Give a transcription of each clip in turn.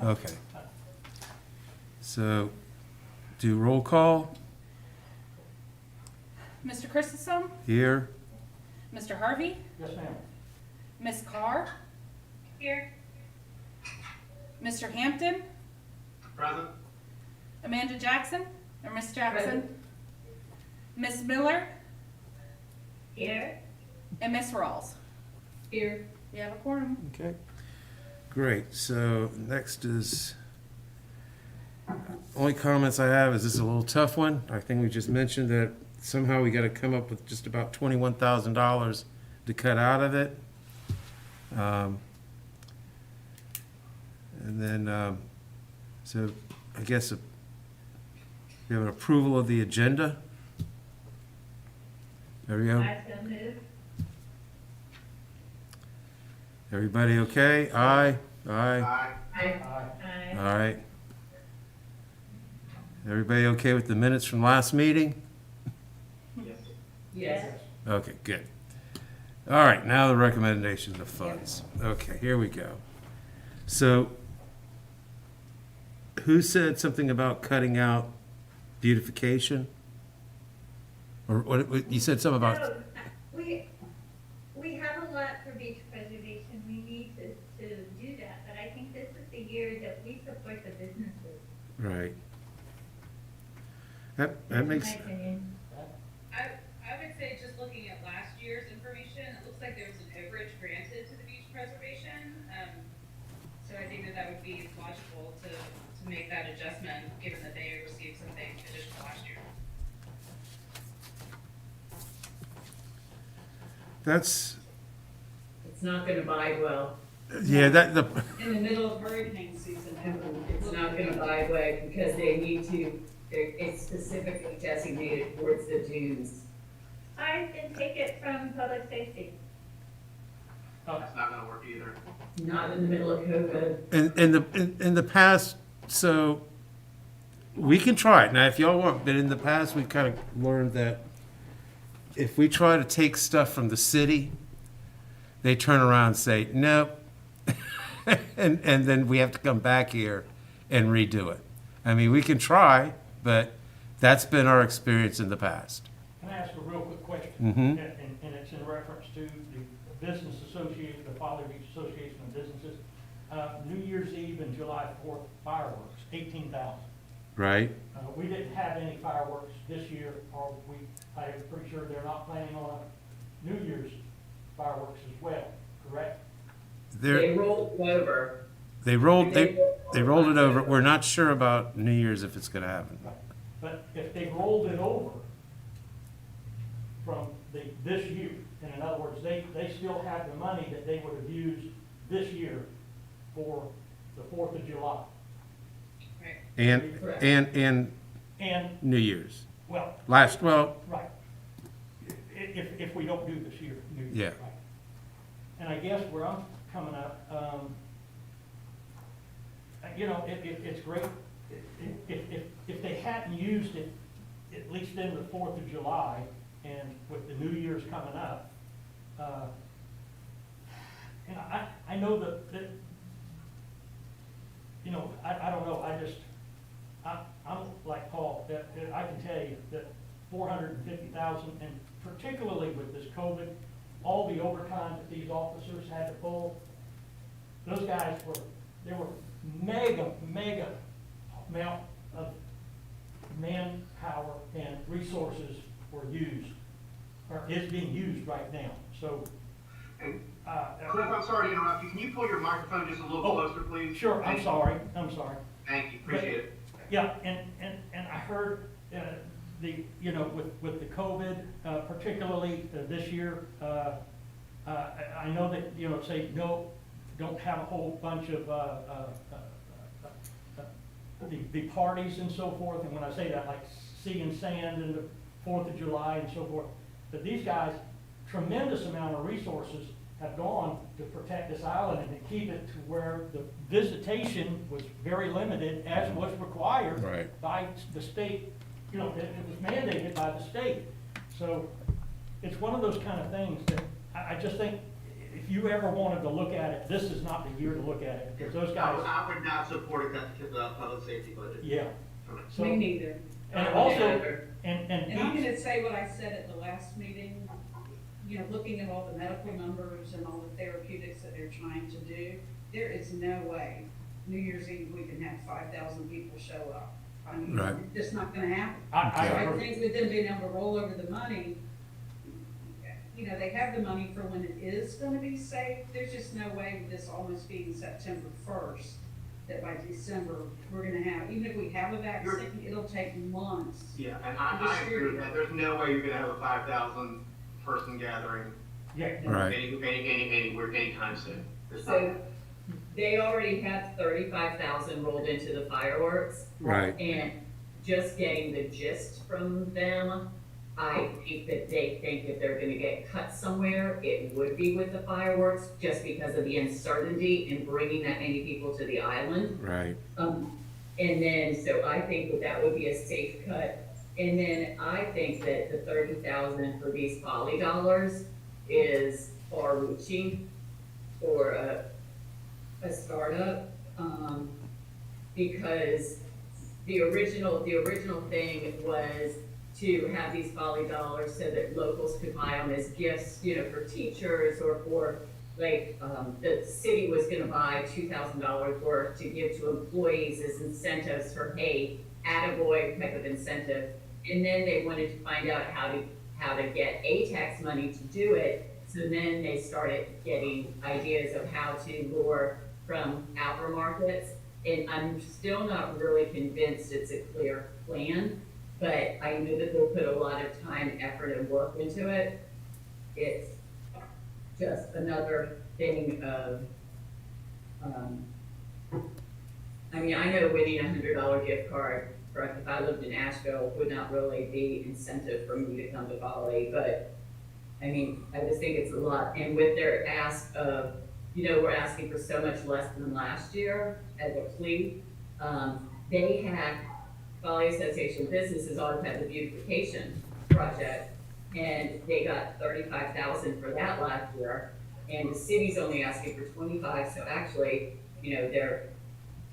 Okay. So, do roll call Mr. Christensen, here. Mr. Harvey, Yes, ma'am. Miss Carr, Here. Mr. Hampton, Present. Amanda Jackson, or Miss Jackson, Miss Miller, Here. and Miss Rawls. Here. You have a quorum. Okay. Great. So next is, only comments I have is this is a little tough one. I think we just mentioned that somehow we got to come up with just about $21,000 to cut out of it. And then, so I guess we have an approval of the agenda. There we go. I so move. Everybody okay? Aye? Aye? Aye. Aye. Aye. All right. Everybody okay with the minutes from last meeting? Yes. Yes. Okay, good. All right, now the recommendations of funds. Okay, here we go. So, who said something about cutting out beautification? Or what, you said something about, So, we have a lot for beach preservation, we need to do that, but I think this is the year that we support the businesses. right. That That's makes, my opinion. I would say, just looking at last year's information, it looks like there was an overage granted to the beach preservation. So I think that would be logical to make that adjustment, given that they received something additional last year. that's, It's not gonna buy well. yeah, the, In the middle of hurricane season, It's not gonna buy well because they need to, it's specifically designated towards the dunes. I can take it from public safety. That's not gonna work either. Not in the middle of COVID. in the past, so we can try it. Now, if y'all want, but in the past, we've kind of learned that if we try to take stuff from the city, they turn around and say, nope. and then we have to come back here and redo it. I mean, we can try, but that's been our experience in the past. Can I ask a real quick question? Mhm. And it's in reference to the Business Association, the Folly Beach Association of Businesses. New Year's Eve and July 4th fireworks, 18,000. Right? We didn't have any fireworks this year, or I'm pretty sure they're not planning on a New Year's fireworks as well, correct? They rolled it over. They rolled it over. We're not sure about New Year's if it's going to happen. But if they rolled it over from this year, and in other words, they still have the money that they would have used this year for the 4th of July. Right. And And, New Year's. well, Right. If we don't do this year, New Year's. Yeah. Right. And I guess where I'm coming up, it's great, if they hadn't used it, at least in the 4th of July, and with the New Year's coming up, I know that, I don't know, I'm like Paul, that I can tell you that 450,000, and particularly with this COVID, all the overtime that these officers had to pull, those guys there were mega amount of manpower and resources were used, or is being used right now, so. Cliff, I'm sorry to interrupt you. Can you pull your microphone just a little Oh, closer, please? Sure, I'm Thank sorry. Thank you, appreciate it. Yeah, and I heard, with the COVID, particularly this year, I know that, say, no, don't have a whole bunch of, the parties and so forth, and when I say that, like sea and sand and the 4th of July and so forth, but these guys, tremendous amount of resources have gone to protect this island and to keep it to where the visitation was very limited, as was required Right. by the state, it was mandated by the state. So it's one of those kind of things that I just think, if if you ever wanted to look at it, this is not the year to look at it, because those guys, I would not support a cut to the public safety budget. yeah. So, Me neither. and I also, wouldn't either. and And I'm these, gonna say what I said at the last meeting, you know, looking at all the medical numbers and all the therapeutics that they're trying to do, there is no way New Year's Eve we can have 5,000 people show up. I mean, Right. it's just not gonna happen. I So I agree. think with them being able to roll over the money, you know, they have the money for when it is gonna be safe. There's just no way with this almost being September 1st, that by December, we're gonna have, even if we have a vaccine, it'll take months. Yeah, and I agree with that. There's no way you're gonna have a 5,000 person gathering yeah, Right. anywhere, anytime soon. There's not- So they already have 35,000 rolled into the fireworks. Right. And just getting the gist from them, I think that they think if they're gonna get cut somewhere, it would be with the fireworks, just because of the uncertainty in bringing that many people to the island. Right. And then, so I think that that would be a safe cut. And then I think that the 30,000 for these poly dollars is far reaching for a startup, because the original thing was to have these poly dollars so that locals could buy them as gifts, you know, for teachers or for, like, the city was gonna buy $2,000 worth to give to employees as incentives for, hey, attaboy type of incentive. And then they wanted to find out how to get tax money to do it. So then they started getting ideas of how to lure from outer markets. And I'm still not really convinced it's a clear plan, but I know that they'll put a lot of time, effort, and work into it. It's just another thing of, I mean, I know winning $100 gift card, for if I lived in Asheville, would not really be incentive for me to come to Bali, but I mean, I just think it's a lot. And with their ask of, you know, we're asking for so much less than last year as a plea. They had, Bali Association of Businesses always had the beautification project, and they got 35,000 for that last year. And the city's only asking for 25, so actually, you know, their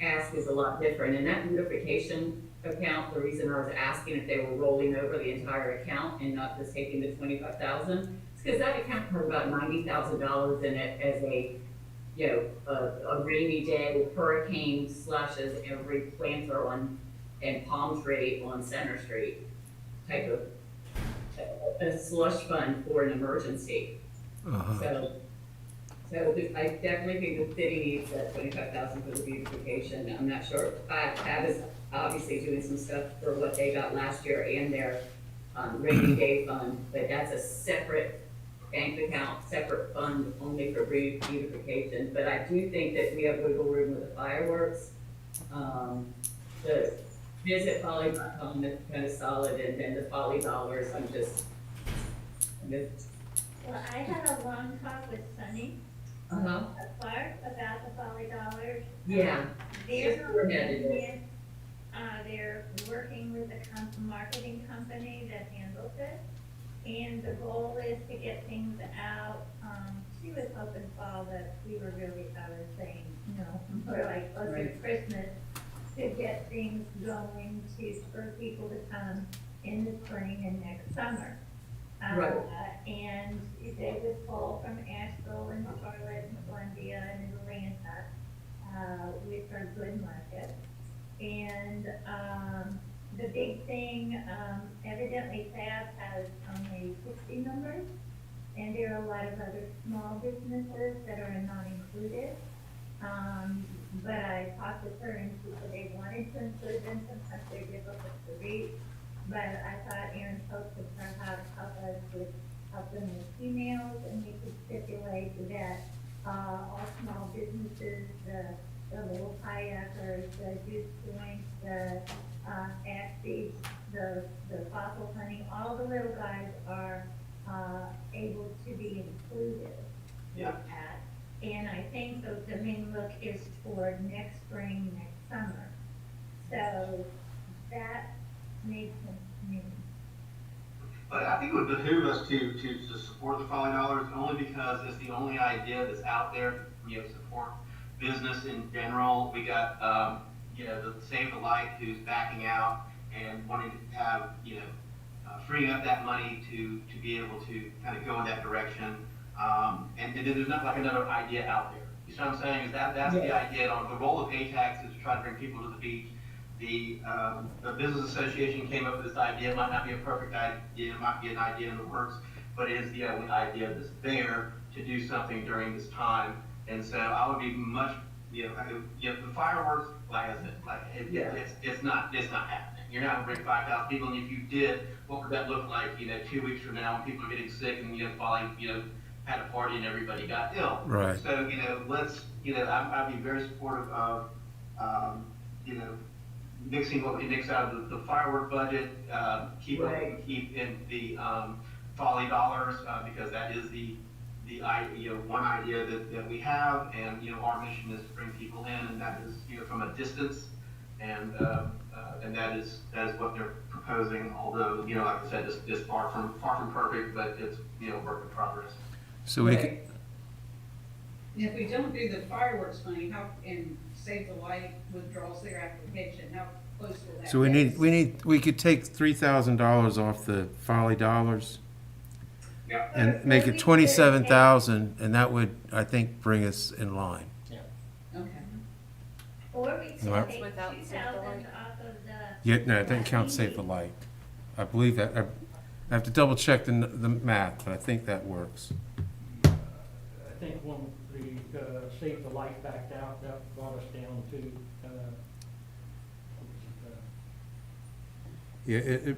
ask is a lot different. And that beautification account, the reason I was asking if they were rolling over the entire account and not just taking the 25,000, is because that account had about $90,000 in it as a, you know, a rainy day hurricane slashes every planter on and palm tree on Center Street type of a slush fund for an emergency. Uh-huh. So I definitely think the city needs that 25,000 for the beautification. I'm not sure. Tab is obviously doing some stuff for what they got last year and their rainy day fund, but that's a separate bank account, separate fund only for beautification. But I do think that we have wiggle room with the fireworks. The visit poly.com is kind of solid, and then the poly dollars, I'm just. Well, I had a long talk with Sunny Clark about the Poly Dollars. Yeah. They're, Just spearheaded it. they're working with a marketing company that handles it. And the goal is to get things out. She was hoping, Paul, that we were really, I was saying, you know, more like closer to Right. Christmas, to get things going to spur people to come in the spring and next summer. Right. And they would pull from Asheville and Charlotte and Columbia and Atlanta, which are good markets. And, the big thing, evidently Fab has only 60 members, and there are a lot of other small businesses that are not included. But I talked with her and she said they wanted to include them, sometimes they're difficult to reach. But I thought Aaron spoke with her how to help them with emails, and we could stipulate that, all small businesses, the little kayakers, the juice joints, the, axes, the fossil hunting, all the little guys are, able to be included Yeah. with that. And I think the main look is toward next spring, next summer. So that makes sense to me. But I think it would behoove us to support the Folly Dollars only because it's the only idea that's out there to, support business in general. We got, the Save the Light who's backing out and wanting to have, freeing up that money to be able to kind of go in that direction. And then there's not like another idea out there. You see what I'm saying? Is that's the idea. On the role of pay tax is to try to bring people to the beach. The business association came up with this idea. It might not be a perfect idea. It might be an idea in the works, but it is the only idea that's there to do something during this time. And so I would be much, the fireworks, like I said, it's not happening. You're not gonna bring 5,000 people, and if you did, what would that look like? 2 weeks from now, when people are getting sick and probably had a party and everybody got ill. Right. So let's I'd be very supportive of mixing what we mix out of the firework budget, keep in the Folly Dollars, because that is the one idea that we have, and our mission is to bring people in, and that is from a distance, and that is what they're proposing. Although like I said, it's far from perfect, but it's work in progress. So we could, And if we don't do the fireworks money, and Save the Light withdraws their application, how close will that so we could take $3,000 off the Folly Dollars Yeah. and make it 27,000, and that would, I think, bring us in line. Okay. Or we could Right. take Without 2,000 off of the. Yeah, no, it doesn't count Save the Light. I believe that, I have to double check the math, but I think that works. I think when the Save the Light backed out, that brought us down to, Yeah,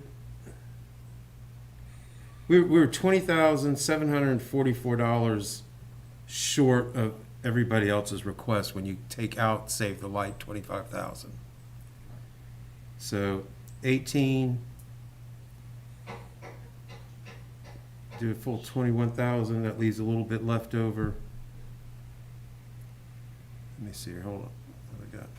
we were $20,744 short of everybody else's request when you take out Save the Light 25,000. So 18, do a full 21,000, that leaves a little bit left over. Let me see here, hold on, what do I got?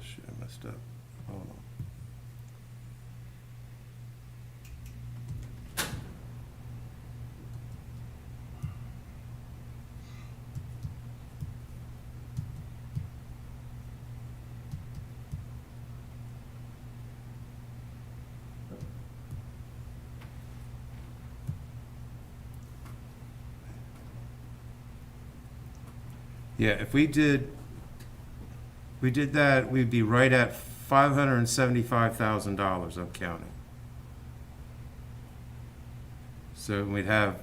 Shit, I messed up. Hold on. Yeah, if we did that, we'd be right at $575,000, I'm counting. So we'd have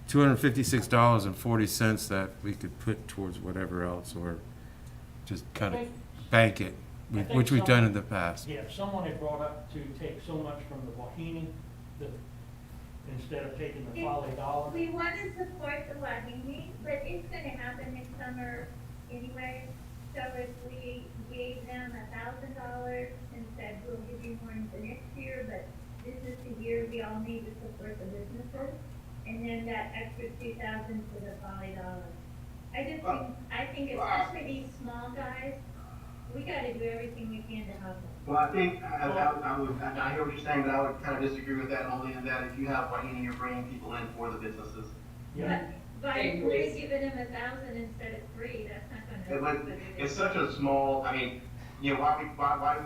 $256.40 that we could put towards whatever else, or just kind of bank it, I think which we've done in the past. yeah, someone had brought up to take so much from the Wahini, instead of taking the Folly Dollar. We want to support the Wahine, but it's gonna happen next summer anyway. So if we gave them $1,000 and said, we'll give you more the next year, but this is the year we all need to support the businesses, and then that extra 2,000 for the Folly Dollars. I think especially these small guys, we gotta do everything we can to help them. Well, I think I hear what you're saying, but I would kind of disagree with that, only in that if you have Wahini, you're bringing people in for the businesses. Yeah, By giving them 1,000 instead of 3, that's not gonna. It's such a small, I mean, why do we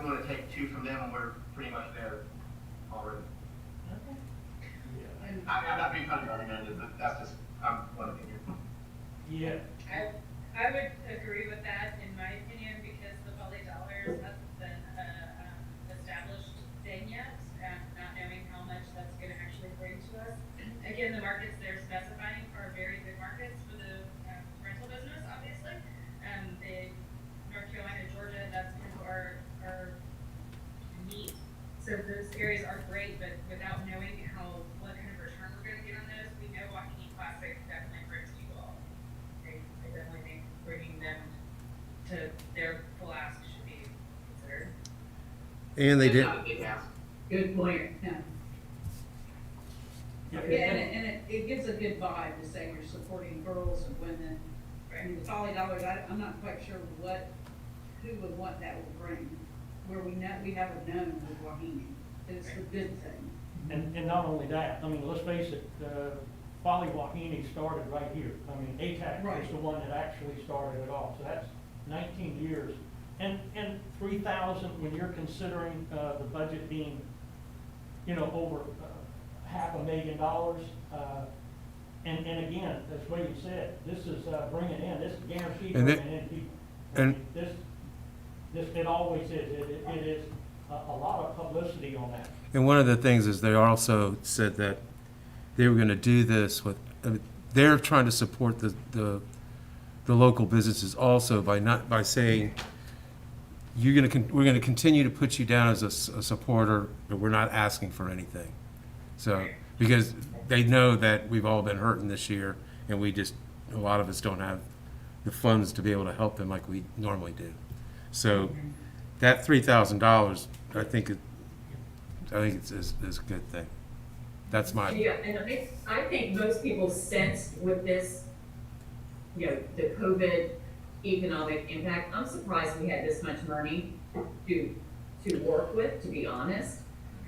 want to take 2 from them when we're pretty much there already? yeah. I'm not being funny argumentative, but that's just, one opinion. Yeah, I would agree with that in my opinion, because the Folly Dollars hasn't been established thing yet, not knowing how much that's gonna actually bring to us. Again, the markets they're specifying are very good markets for the rental business, obviously. The North Carolina, Georgia, that's kind of our meat. So those areas are great, but without knowing what kind of return we're gonna get on those, we know Wahine Classic definitely brings people. I definitely think bringing them And they It's did, not a big ask. Good point. Yeah. Yeah, Yeah, and it gives a good vibe to say you're supporting girls and women. I mean, the Folly Dollars, I'm not quite sure who and what that will bring, where we haven't known with Wahine. It's a good thing. And not only that, I mean, let's face it, Folly Wahine started right here. I mean, ATAC was Right. the one that actually started it off, so that's 19 years. And 3,000, when you're considering, the budget being, over $500,000, and again, that's what you said, this is, bringing in, this is guaranteed And bringing in people. I and- mean, this, it always is, it is a lot of publicity on that. and one of the things is they also said that they were gonna do this with, I mean, they're trying to support the local businesses also by saying, we're gonna continue to put you down as a supporter, but we're not asking for anything. So, because they know that we've all been hurting this year, and a lot of us don't have the funds to be able to help them like we normally do. So, that $3,000, I think it's a good thing. That's my, Yeah, and I think most people sense with this, the COVID economic impact. I'm surprised we had this much money to work with, to be honest.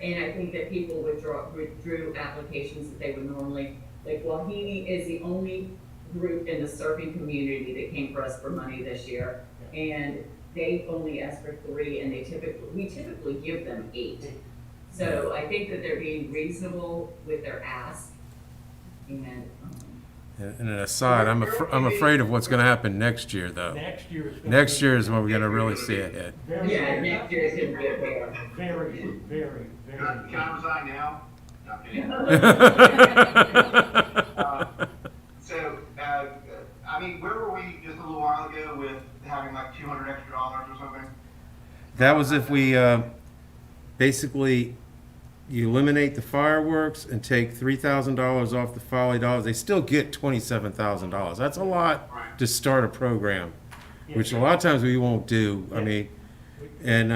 And I think that people withdrew applications that they would normally, like Wahine is the only group in the surfing community that came for us for money this year. And they only asked for 3, and we typically give them 8. So I think that they're being reasonable with their ask. And, and an aside, I'm afraid of what's gonna happen next year, though. Next year is gonna Next be year is when we're gonna really see a hit. very, yeah, next year is gonna be a bear. very, very, Can I resign now? No, I'm kidding. So, I mean, where were we just a little while ago with having like $200 extra or something? That was if we, basically, you eliminate the fireworks and take $3,000 off the Folly Dollars, they still get $27,000. That's a lot to start a program, which a lot of times we won't do. I mean, and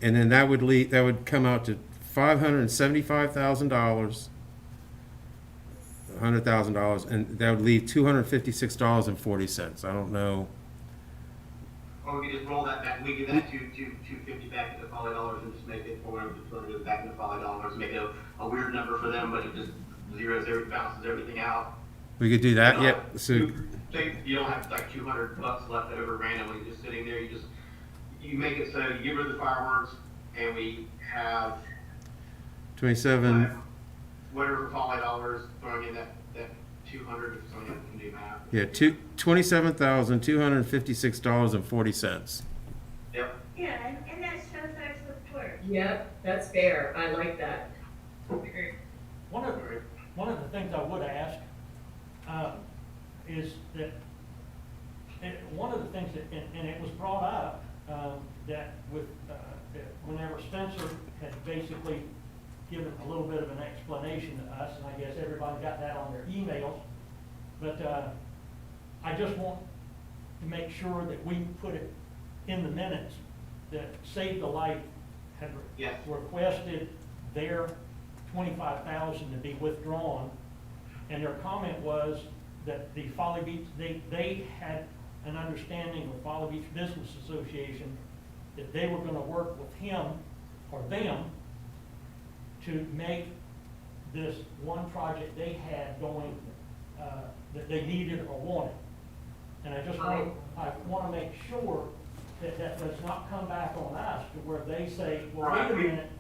then that would come out to $575,000, $100,000, and that would leave $256.40. I don't know. Or we could just roll that back, we give that $250 back to the $5 and just make it, or whatever, the $200 back in the $5, make it a weird number for them, but it just balances everything out. We could do that, yeah. So, Say you don't have like $200 left over randomly just sitting there, you make it so you get rid of the fireworks, and we have 27, whatever $5 throwing in that 200, if someone can do math. yeah, $27,256.40. Yep. Yeah, and that shows our support. Yep, that's fair. I like that. One of the things I would ask, is that, one of the things that, and it was brought up, that with, that whenever Spencer had basically given a little bit of an explanation to us, and I guess everybody got that on their emails, but, I just want to make sure that we put it in the minutes that Save the Life had Yes. requested their 25,000 to be withdrawn, and their comment was that the Folly Beach, they had an understanding with Folly Beach Business Association that they were gonna work with him or them to make this one project they had going, that they needed or wanted. And I wanna make sure that that does not come back on us to where they say, well, wait a minute.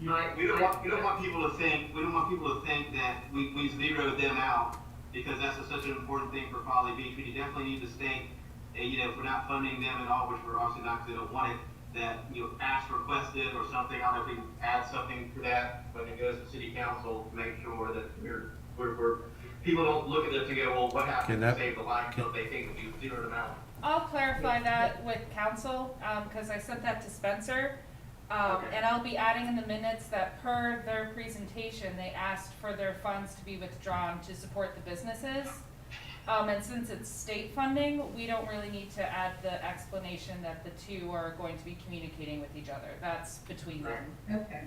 We don't want people to think that we zeroed them out, because that's such an important thing for Folly Beach. We definitely need to state, if we're not funding them at all, which we're obviously not, because they don't want it, that, ask requested or something. I don't know if we can add something for that when it goes to city council to make sure that we're people don't look at this and go, well, what happened to Save the Life, so they think that we zeroed them out. I'll clarify that with council, because I sent that to Spencer. Okay. And I'll be adding in the minutes that per their presentation, they asked for their funds to be withdrawn to support the businesses. And since it's state funding, we don't really need to add the explanation that the two are going to be communicating with each other. That's between them. Okay.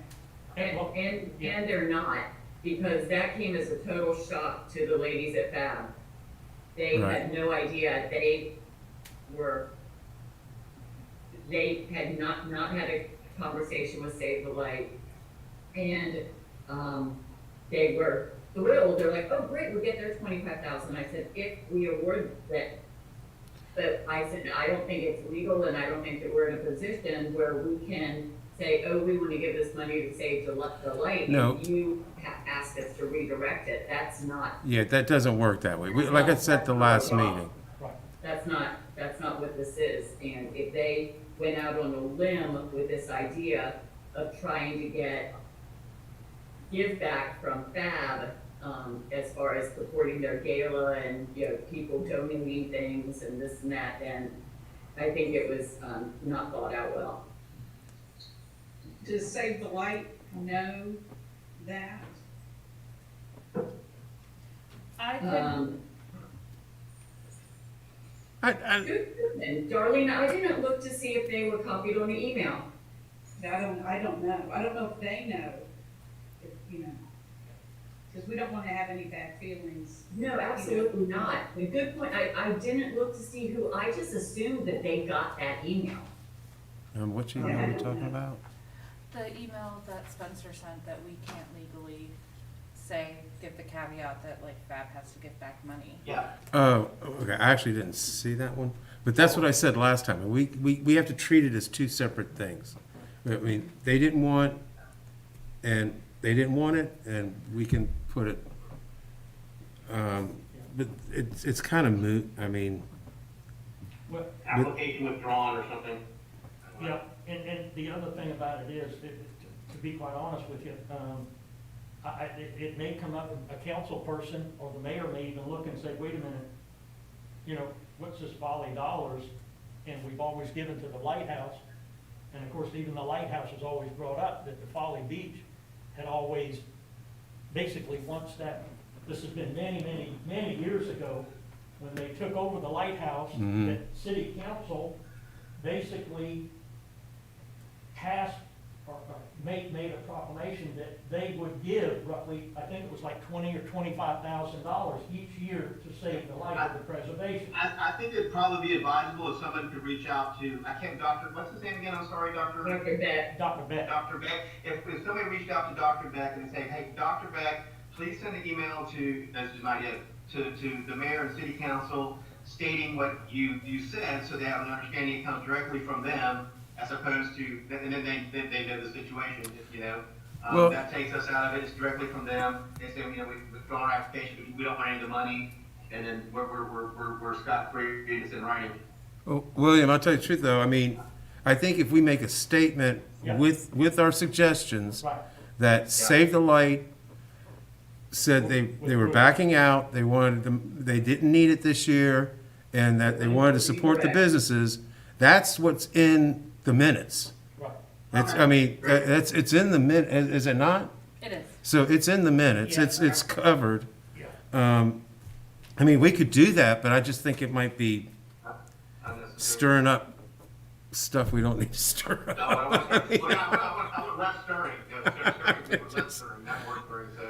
And they're not, because that came as a total shock to the ladies at Fab. They Right. had no idea, they had not had a conversation with Save the Light. And, they were thrilled, they're like, oh, great, we'll get their 25,000. I said, if we award that, but I said, I don't think it's legal, and I don't think that we're in a position where we can say, oh, we want to give this money to Save the Light. No. And you ask us to redirect it. That's not, Yeah, that doesn't work that way. Like I said at the last meeting. Right. that's not what this is. And if they went out on a limb with this idea of trying to get give back from Fab, as far as supporting their gala and, people donating things and this and that, then I think it was, not thought out well. Does Save the Light know that? I could, And Darlene, I didn't look to see if they were copied on the email. I don't know. I don't know if they know, if, because we don't want to have any bad feelings. No, absolutely not. A good point. I didn't look to see who, I just assumed that they got that email. What email are you talking about? the email that Spencer sent that we can't legally say, give the caveat that like Fab has to give back money. Yeah, Oh, okay, I actually didn't see that one, but that's what I said last time. We have to treat it as two separate things. I mean, they didn't want, and they didn't want it, and we can put it, but it's kind of moot, I mean, Well, application withdrawn or something. yeah, and the other thing about it is, to be quite honest with you, it may come up, a council person or the mayor may even look and say, wait a minute, what's this volley dollars? And we've always given to the lighthouse. And of course, even the lighthouse has always brought up that the Folly Beach had always, basically once that, this has been many, many, many years ago, when they took over the lighthouse, Mhm. that city council basically passed or made a proclamation that they would give roughly, I think it was like $20,000 or $25,000 each year to save the life of the preservation. I think it'd probably be advisable if someone could reach out to, what's his name again? I'm sorry, Dr. Dr. Beck, Dr. Beck. Dr. Beck. If somebody reached out to Dr. Beck and say, hey, Dr. Beck, please send an email to, that's just my idea, to the mayor and city council stating what you said, so they have an understanding it comes directly from them, as opposed to, and then they know the situation, Well- that takes us out of it, it's directly from them. They say, we've withdrawn our application, we don't want any of the money, and then we're scot-free, it's in writing. well, William, I'll tell you the truth though, I mean, I think if we make a statement Yeah. with our suggestions, Right. that Save the Light said they were backing out, they wanted them, they didn't need it this year, and that they wanted to support the businesses, that's what's in the minutes. Right. It's, I mean, it's in the is it not? It is. So it's in the minutes, Yeah. it's covered. Yeah. I mean, we could do that, but I just think it might be Unnecessary. stirring up stuff we don't need to stir No, up. I want less stirring, less stirring, not more stirring, so,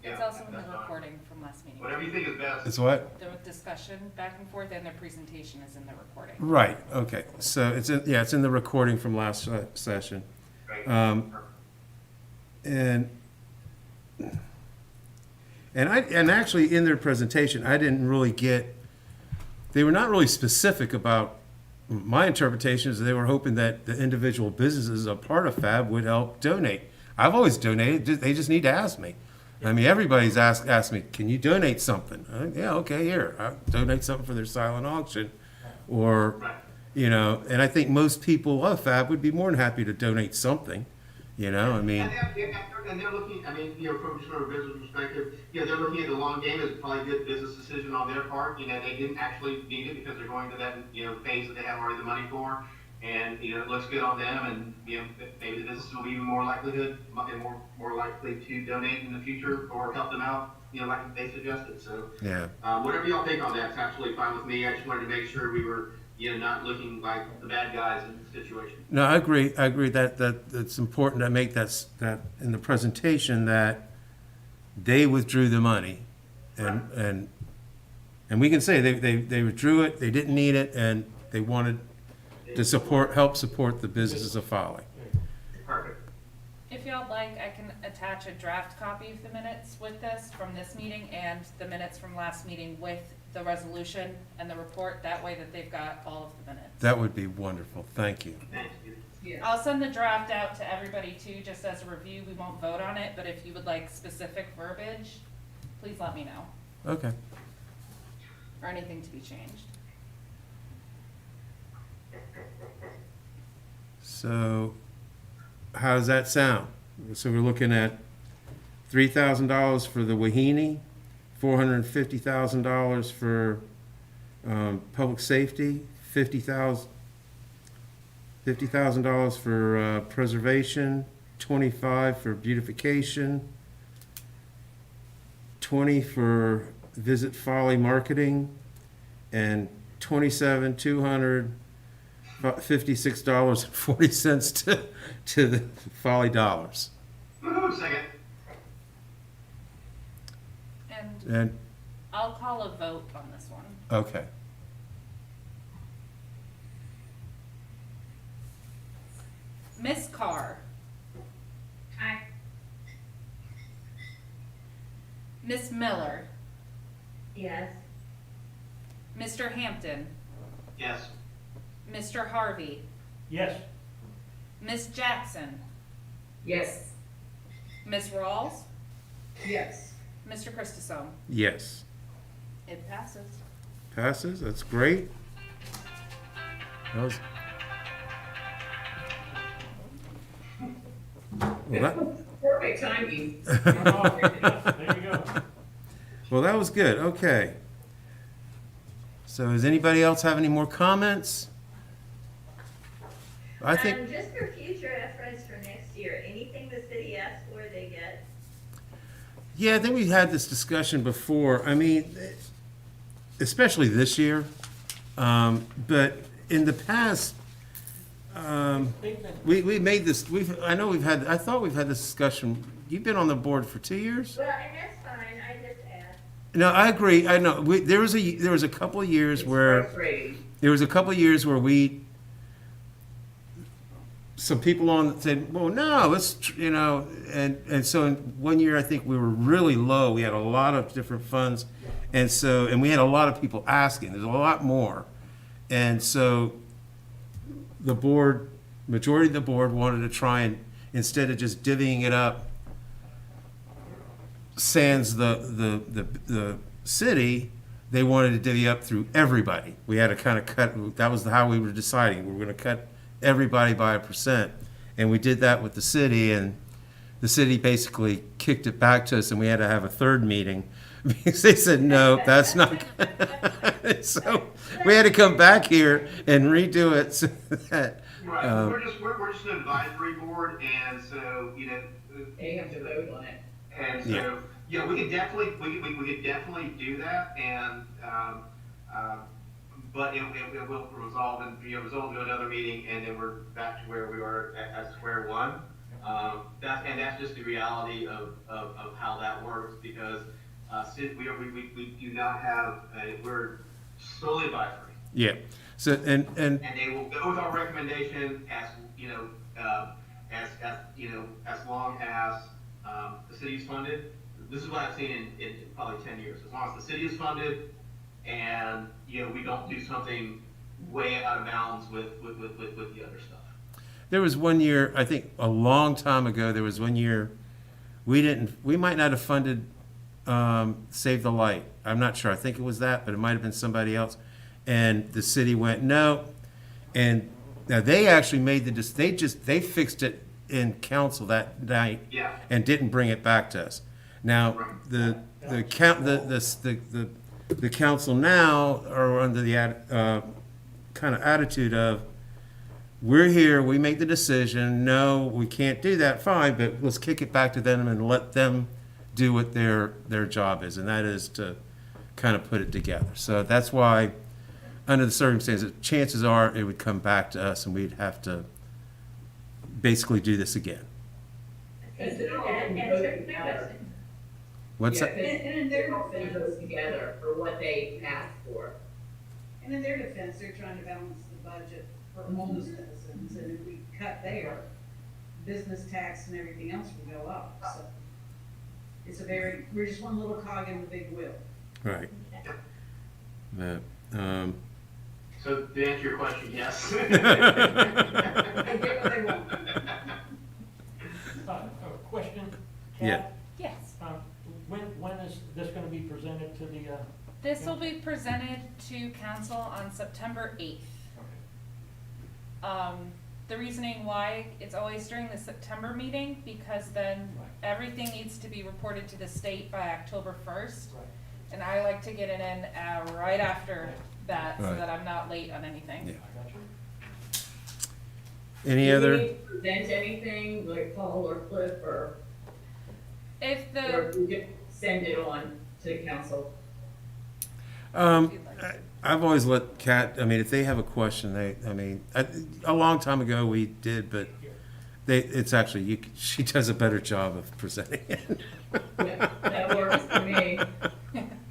yeah. It's also in the that's fine. recording from last meeting. Whatever you think is best. It's what? The discussion back and forth and their presentation is in the recording. Right, okay, so it's in the recording from last session. Right. And actually in their presentation, I didn't really get, they were not really specific about, my interpretation is they were hoping that the individual businesses a part of FAB would help donate. I've always donated, they just need to ask me. I mean, everybody's asked me, can you donate something? Yeah, okay, here, I'll donate something for their silent auction. Or, Right. and I think most people of FAB would be more than happy to donate something, I mean. And they're looking, from sort of a business perspective, they're looking at the long game as probably a good business decision on their part. They didn't actually need it because they're going to that, phase that they have already the money for. And, it looks good on them and, maybe the business will be even more likelihood, and more likely to donate in the future or help them out, like they suggested. So, Yeah. whatever y'all think on that's absolutely fine with me. I just wanted to make sure we were, not looking like the bad guys in the situation. No, I agree. I agree that it's important to make that in the presentation that they withdrew the money, and we can say they withdrew it. They didn't need it, and they wanted to help support the businesses of Foley. Perfect. If y'all like, I can attach a draft copy of the minutes with this from this meeting and the minutes from last meeting with the resolution and the report. That way that they've got all of the minutes. That would be wonderful. Thank you. Thank you. Yeah. I'll send the draft out to everybody too, just as a review. We won't vote on it, but if you would like specific verbiage, please let me know, Okay. or anything to be changed. So, how does that sound? So we're looking at $3,000 for the Wahini, $450,000 for public safety, $50,000 for preservation, $25,000 for beautification, $20,000 for Visit Folly marketing, and $2,756.40 to the Folly Dollars. Woo-hoo, second. And And I'll call a vote on this one. okay. Miss Carr, Aye. Miss Miller, Yes. Mr. Hampton, Yes. Mr. Harvey, Yes, Miss Jackson, Yes. Miss Rawls, Yes. Mr. Christosome. Yes. It passes. Passes. That's great. That was. Well, Perfect timing. there you go. well, that was good. Okay. So, does anybody else have any more comments? I think. Just for future reference for next year, anything the city asks for, they get. Yeah, I think we had this discussion before. I mean, especially this year. But in the past, we made this. I thought we've had this discussion. You've been on the board for 2 years. Well, and that's fine, I just asked. No, I agree. I know. There was a couple of years It's where frustrating. some people on said, well, no, and so in 1 year I think we were really low. We had a lot of different funds, and we had a lot of people asking. There's a lot more, and so the majority of the board wanted to try and, instead of just divvying it up, sans the city, they wanted to divvy up through everybody. We had to kind of cut. That was how we were deciding. We were going to cut everybody by 1%, and we did that with the city, and the city basically kicked it back to us, and we had to have a third meeting because they said no, that's not. So we had to come back here and redo it. So that, Right. We're just an advisory board, and so They have to vote on it. and so we could definitely do that, and but it will resolve into another meeting, and then we're back to where we were at square one. That's just the reality of how that works, because we do not have we're solely advisory. yeah. So and And they will go with our recommendation as long as the city's funded. This is what I've seen in probably 10 years. As long as the city is funded, and we don't do something way out of bounds with the other stuff. there was 1 year, I think a long time ago, there was 1 year we might not have funded Save the Light. I'm not sure. I think it was that, but it might have been somebody else. And the city went no, and now they actually made they fixed it in council that night, Yeah. and didn't bring it back to us. Now the council now are under the kind of attitude of, we're here, we made the decision, no, we can't do that, fine, but let's kick it back to them and let them do what their job is, and that is to kind of put it together. So that's why, under the circumstances, chances are it would come back to us and we'd have to basically do this again. Because it all And goes certainly together. was- What's Yeah, that? 'cause And in their it all defense, goes together for what they asked for. and in their defense, they're trying to balance the budget for all the citizens, and if we cut there, business tax and everything else will go up, so. It's we're just one little cog in the big wheel. Right. But, So to answer your question, yes. They get what they want. A question, Yeah. Kat? Yes. When is this gonna be presented to the, This will be presented to council on September 8th. The reasoning why it's always during the September meeting, because then Right. everything needs to be reported to the state by October 1st. right? And I like to get it in right after that, so Right. that I'm not late on anything. Yeah. I got you. any Do we other? need to present anything, like Paul or Cliff, or If we just send it on to council? I've always let Kat, I mean, if they have a question, a long time ago we did, but it's actually, she does a better job of presenting it. Yeah, that works for me.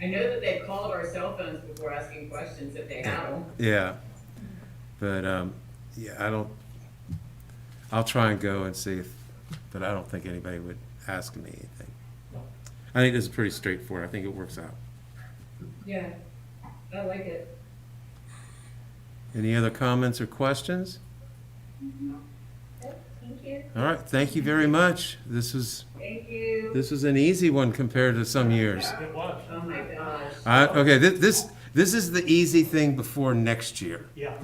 I know that they've called our cell phones before asking questions if they have them. Yeah, but, yeah, I'll try and go and see but I don't think anybody would ask me anything. No. I think this is pretty straightforward. I think it works out. Yeah, I like it. Any other comments or questions? Thank you. All right, thank you very much. This was Thank you. an easy one compared to some years. It was, Oh my gosh. Okay, this is the easy thing before next year. yeah.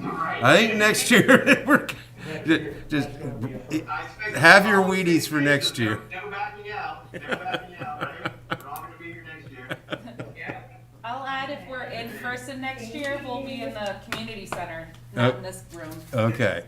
I think next year, we're, Next year, just, that's gonna be a- I expect have your all the Wheaties same for next things. year. No backing out, no backing out, right? We're all gonna be here next year. Yeah. I'll add, if we're in person next year, we'll be in the community center, not in this room. Okay,